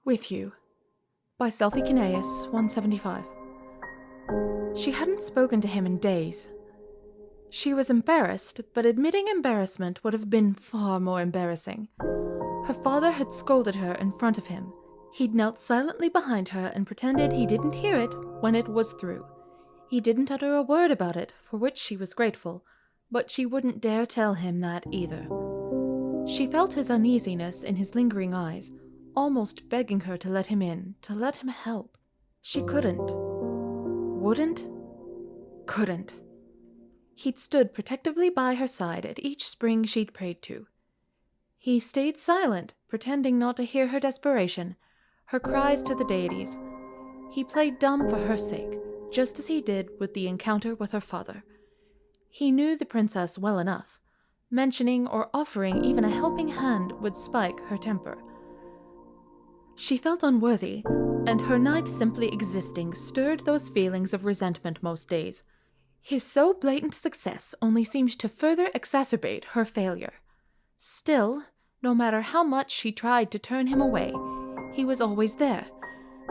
With You by Selfie Kineas, 175. She hadn't spoken to him in days. She was embarrassed, but admitting embarrassment would have been far more embarrassing. Her father had scolded her in front of him. He'd knelt silently behind her and pretended he didn't hear it when it was through. He didn't utter a word about it, for which she was grateful, but she wouldn't dare tell him that either. She felt his uneasiness in his lingering eyes, almost begging her to let him in, to let him help. She couldn't. Wouldn't? Couldn't. He'd stood protectively by her side at each spring she'd prayed to. He stayed silent, pretending not to hear her desperation, her cries to the deities. He played dumb for her sake, just as he did with the encounter with her father. He knew the princess well enough. Mentioning or offering even a helping hand would spike her temper. She felt unworthy, and her knight simply existing stirred those feelings of resentment most days. His so blatant success only seemed to further exacerbate her failure. Still, no matter how much she tried to turn him away, he was always there.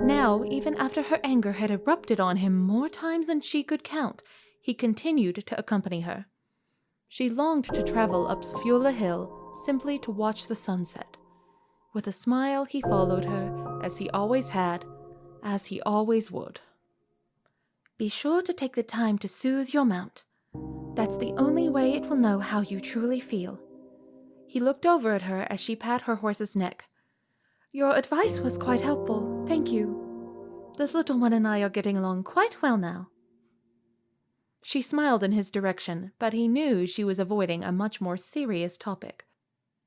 Now, even after her anger had erupted on him more times than she could count, he continued to accompany her. She longed to travel up Sfiola Hill simply to watch the sunset. With a smile, he followed her, as he always had, as he always would. Be sure to take the time to soothe your mount. That's the only way it will know how you truly feel. He looked over at her as she pat her horse's neck. Your advice was quite helpful, thank you. This little one and I are getting along quite well now. She smiled in his direction, but he knew she was avoiding a much more serious topic.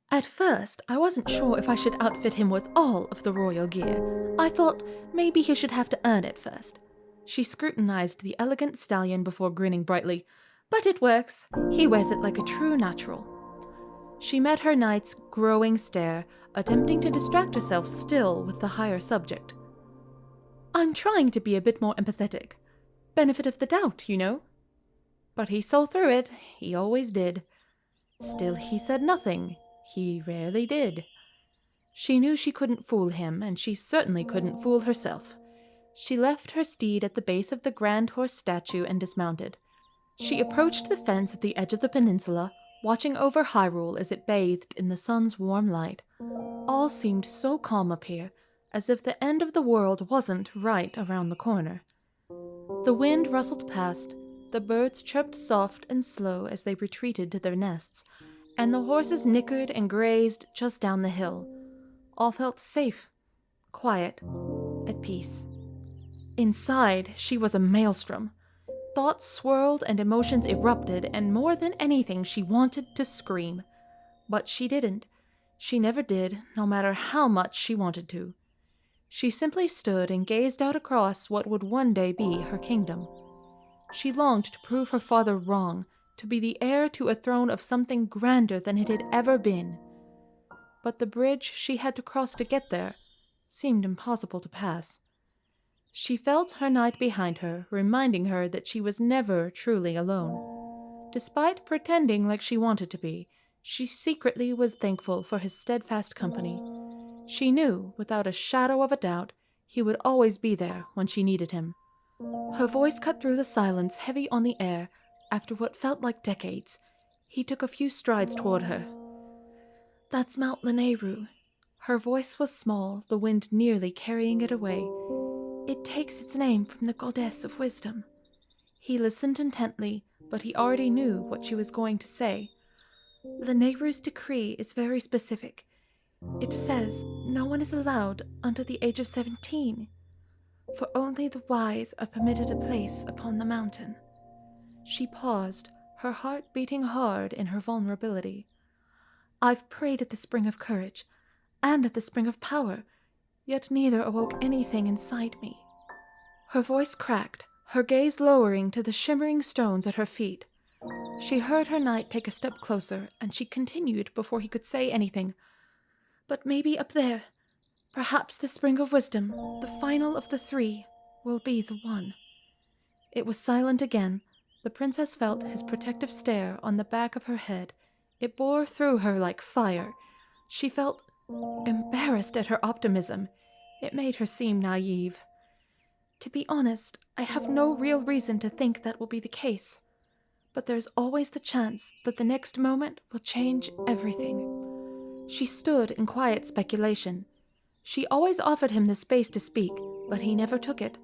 At first, I wasn't sure if I should outfit him with all of the royal gear. I thought maybe he should have to earn it first. She scrutinized the elegant stallion before grinning brightly. But it works. He wears it like a true natural. She met her knight's growing stare, attempting to distract herself still with the higher subject. I'm trying to be a bit more empathetic. Benefit of the doubt, you know. But he saw through it. He always did. Still, he said nothing. He rarely did. She knew she couldn't fool him, and she certainly couldn't fool herself. She left her steed at the base of the grand horse statue and dismounted. She approached the fence at the edge of the peninsula, watching over Hyrule as it bathed in the sun's warm light. All seemed so calm up here, as if the end of the world wasn't right around the corner. The wind rustled past, the birds chirped soft and slow as they retreated to their nests, and the horses nickered and grazed just down the hill. All felt safe, quiet, at peace. Inside, she was a maelstrom. Thoughts swirled and emotions erupted, and more than anything, she wanted to scream. But she didn't. She never did, no matter how much she wanted to. She simply stood and gazed out across what would one day be her kingdom. She longed to prove her father wrong, to be the heir to a throne of something grander than it had ever been. But the bridge she had to cross to get there seemed impossible to pass. She felt her knight behind her, reminding her that she was never truly alone. Despite pretending like she wanted to be, she secretly was thankful for his steadfast company. She knew, without a shadow of a doubt, he would always be there when she needed him. Her voice cut through the silence, heavy on the air. After what felt like decades, he took a few strides toward her. That's Mount Lanayru. Her voice was small, the wind nearly carrying it away. It takes its name from the goddess of wisdom. He listened intently, but he already knew what she was going to say. Lanayru's decree is very specific. It says no one is allowed under the age of 17, for only the wise are permitted a place upon the mountain. She paused, her heart beating hard in her vulnerability. I've prayed at the spring of courage, and at the spring of power, yet neither awoke anything inside me. Her voice cracked, her gaze lowering to the shimmering stones at her feet. She heard her knight take a step closer, and she continued before he could say anything. But maybe up there, perhaps the spring of wisdom, the final of the three, will be the one. It was silent again. The princess felt his protective stare on the back of her head. It bore through her like fire. She felt embarrassed at her optimism. It made her seem naive. To be honest, I have no real reason to think that will be the case. But there's always the chance that the next moment will change everything. She stood in quiet speculation. She always offered him the space to speak, but he never took it.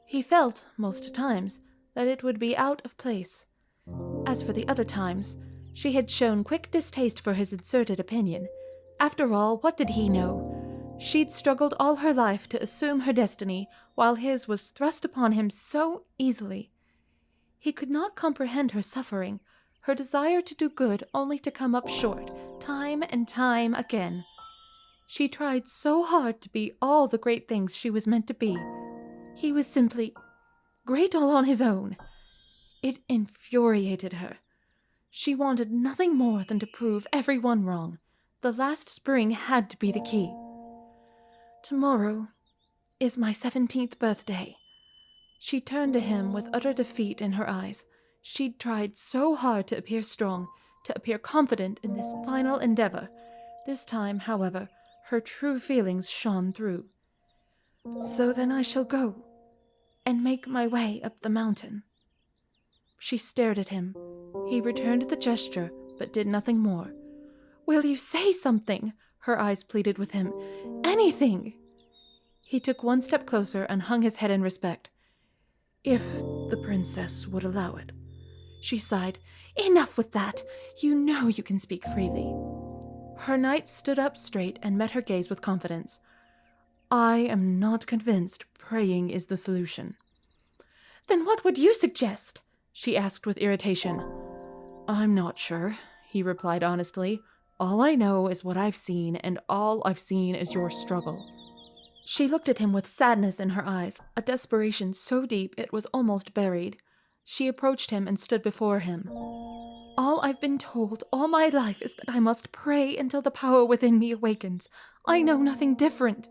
He felt, most times, that it would be out of place. As for the other times, she had shown quick distaste for his inserted opinion. After all, what did he know? She'd struggled all her life to assume her destiny, while his was thrust upon him so easily. He could not comprehend her suffering, her desire to do good only to come up short, time and time again. She tried so hard to be all the great things she was meant to be. He was simply great all on his own. It infuriated her. She wanted nothing more than to prove everyone wrong. The last spring had to be the key. Tomorrow is my 17th birthday. She turned to him with utter defeat in her eyes. She'd tried so hard to appear strong, to appear confident in this final endeavor. This time, however, her true feelings shone through. So then I shall go, and make my way up the mountain. She stared at him. He returned the gesture, but did nothing more. Will you say something? Her eyes pleaded with him. Anything! He took one step closer and hung his head in respect. If the princess would allow it. She sighed. Enough with that! You know you can speak freely. Her knight stood up straight and met her gaze with confidence. I am not convinced praying is the solution. Then what would you suggest? She asked with irritation. I'm not sure, he replied honestly. All I know is what I've seen, and all I've seen is your struggle. She looked at him with sadness in her eyes, a desperation so deep it was almost buried. She approached him and stood before him. All I've been told all my life is that I must pray until the power within me awakens. I know nothing different.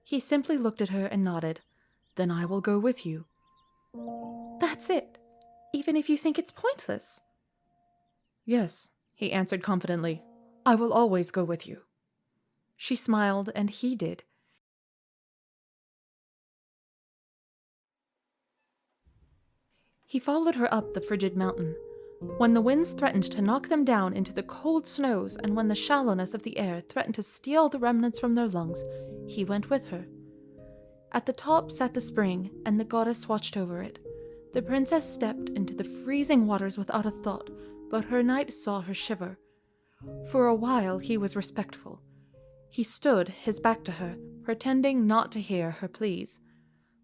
He simply looked at her and nodded. Then I will go with you. That's it, even if you think it's pointless. Yes, he answered confidently. I will always go with you. She smiled, and he did. He followed her up the frigid mountain. When the winds threatened to knock them down into the cold snows, and when the shallowness of the air threatened to steal the remnants from their lungs, he went with her. At the top sat the spring, and the goddess watched over it. The princess stepped into the freezing waters without a thought, but her knight saw her shiver. For a while he was respectful. He stood, his back to her, pretending not to hear her pleas.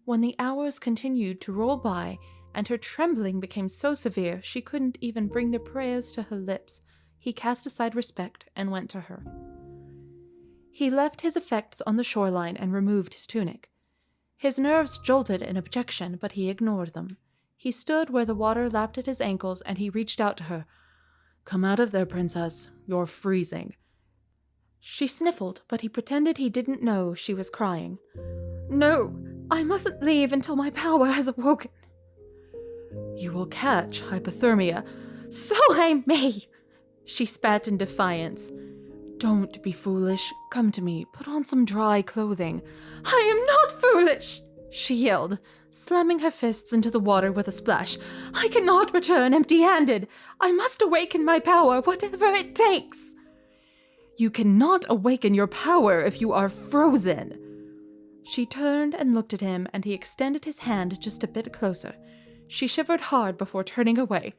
When the hours continued to roll by, and her trembling became so severe she couldn't even bring the prayers to her lips, he cast aside respect and went to her. He left his effects on the shoreline and removed his tunic. His nerves jolted in objection, but he ignored them. He stood where the water lapped at his ankles, and he reached out to her. Come out of there, princess. You're freezing. She sniffled, but he pretended he didn't know she was crying. No, I mustn't leave until my power has awoken. You will catch hypothermia. So I may! She spat in defiance. Don't be foolish. Come to me. Put on some dry clothing. I am not foolish! She yelled, slamming her fists into the water with a splash. I cannot return empty-handed. I must awaken my power, whatever it takes. You cannot awaken your power if you are frozen. She turned and looked at him, and he extended his hand just a bit closer. She shivered hard before turning away.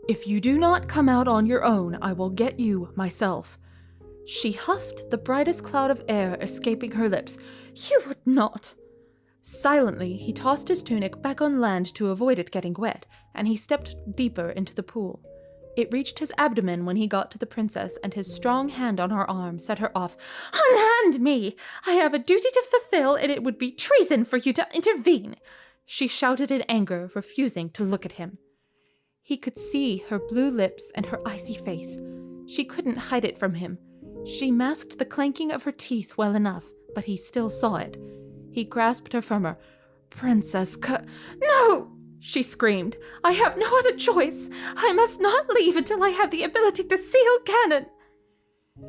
If you do not come out on your own, I will get you myself. She huffed, the brightest cloud of air escaping her lips. You would not. Silently, he tossed his tunic back on land to avoid it getting wet, and he stepped deeper into the pool. It reached his abdomen when he got to the princess, and his strong hand on her arm set her off. Unhand me! I have a duty to fulfill, and it would be treason for you to intervene! She shouted in anger, refusing to look at him. He could see her blue lips and her icy face. She couldn't hide it from him. She masked the clanking of her teeth well enough, but he still saw it. He grasped her from her. Princess No! She screamed. I have no other choice. I must not leave until I have the ability to seal cannon.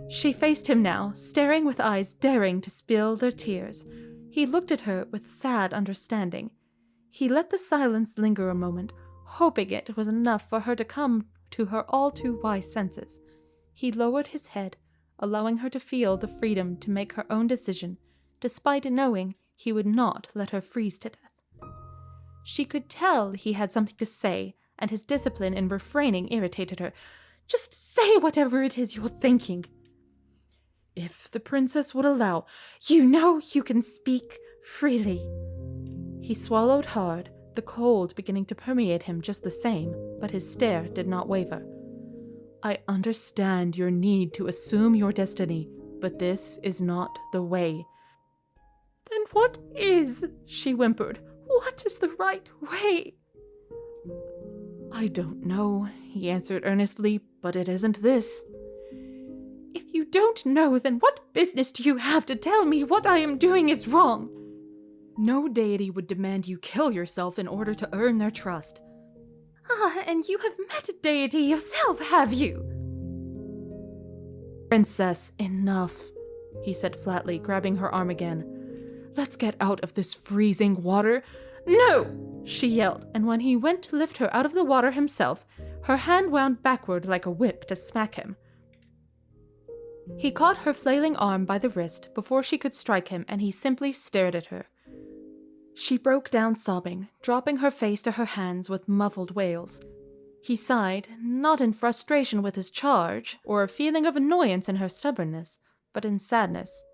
She faced him now, staring with eyes daring to spill their tears. He looked at her with sad understanding. He let the silence linger a moment, hoping it was enough for her to come to her all too wise senses. He lowered his head, allowing her to feel the freedom to make her own decision, despite knowing he would not let her freeze to death. She could tell he had something to say, and his discipline in refraining irritated her. "Just say whatever it is you're thinking." "If the princess would allow, you know you can speak freely." He swallowed hard, the cold beginning to permeate him just the same, but his stare did not waver. "I understand your need to assume your destiny, but this is not the way." "Then what is?" she whimpered. "What is the right way?" "I don't know," he answered earnestly, "but it isn't this." "If you don't know, then what business do you have to tell me what I am doing is wrong?" "No deity would demand you kill yourself in order to earn their trust." "Ah, and you have met a deity yourself, have you?" "Princess, enough," he said flatly, grabbing her arm again. "Let's get out of this freezing water." "No!" she yelled, and when he went to lift her out of the water himself, her hand wound backward like a whip to smack him. He caught her flailing arm by the wrist before she could strike him, and he simply stared at her. She broke down sobbing, dropping her face to her hands with muffled wails. He sighed, not in frustration with his charge, or a feeling of annoyance in her stubbornness, but in sadness.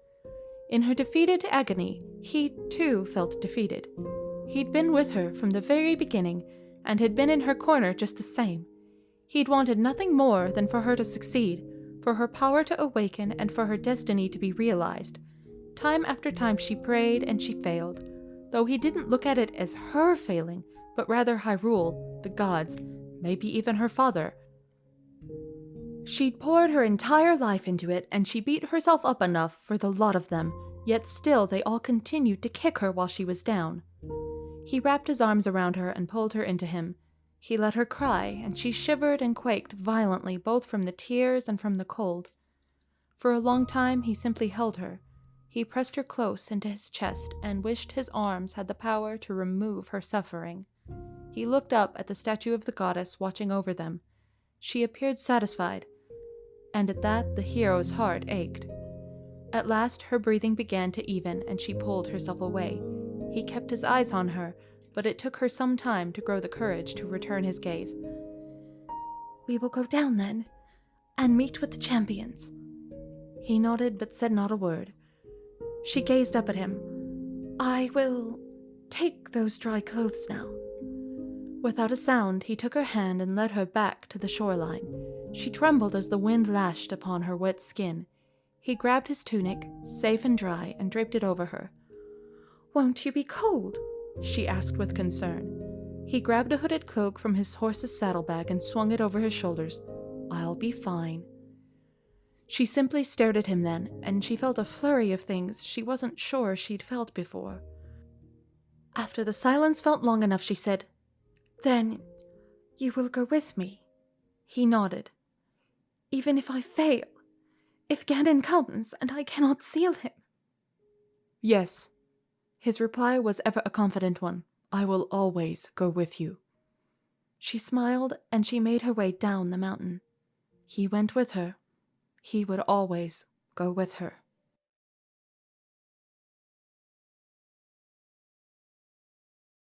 In her defeated agony, he, too, felt defeated. He'd been with her from the very beginning, and had been in her corner just the same. He'd wanted nothing more than for her to succeed, for her power to awaken, and for her destiny to be realized. Time after time she prayed and she failed, though he didn't look at it as her failing, but rather Hyrule, the gods, maybe even her father. She'd poured her entire life into it, and she beat herself up enough for the lot of them, yet still they all continued to kick her while she was down. He wrapped his arms around her and pulled her into him. He let her cry, and she shivered and quaked violently both from the tears and from the cold. For a long time he simply held her. He pressed her close into his chest and wished his arms had the power to remove her suffering. He looked up at the statue of the goddess watching over them. She appeared satisfied, and at that the hero's heart ached. At last her breathing began to even, and she pulled herself away. He kept his eyes on her, but it took her some time to grow the courage to return his gaze. "We will go down then, and meet with the champions." He nodded but said not a word. She gazed up at him. "I will take those dry clothes now." Without a sound, he took her hand and led her back to the shoreline. She trembled as the wind lashed upon her wet skin. He grabbed his tunic, safe and dry, and draped it over her. "Won't you be cold?" she asked with concern. He grabbed a hooded cloak from his horse's saddlebag and swung it over his shoulders. "I'll be fine." She simply stared at him then, and she felt a flurry of things she wasn't sure she'd felt before. After the silence felt long enough, she said, "Then you will go with me?" He nodded. "Even if I fail? If Ganon comes and I cannot seal him?" "Yes." His reply was ever a confident one. "I will always go with you." She smiled, and she made her way down the mountain. He went with her. He would always go with her.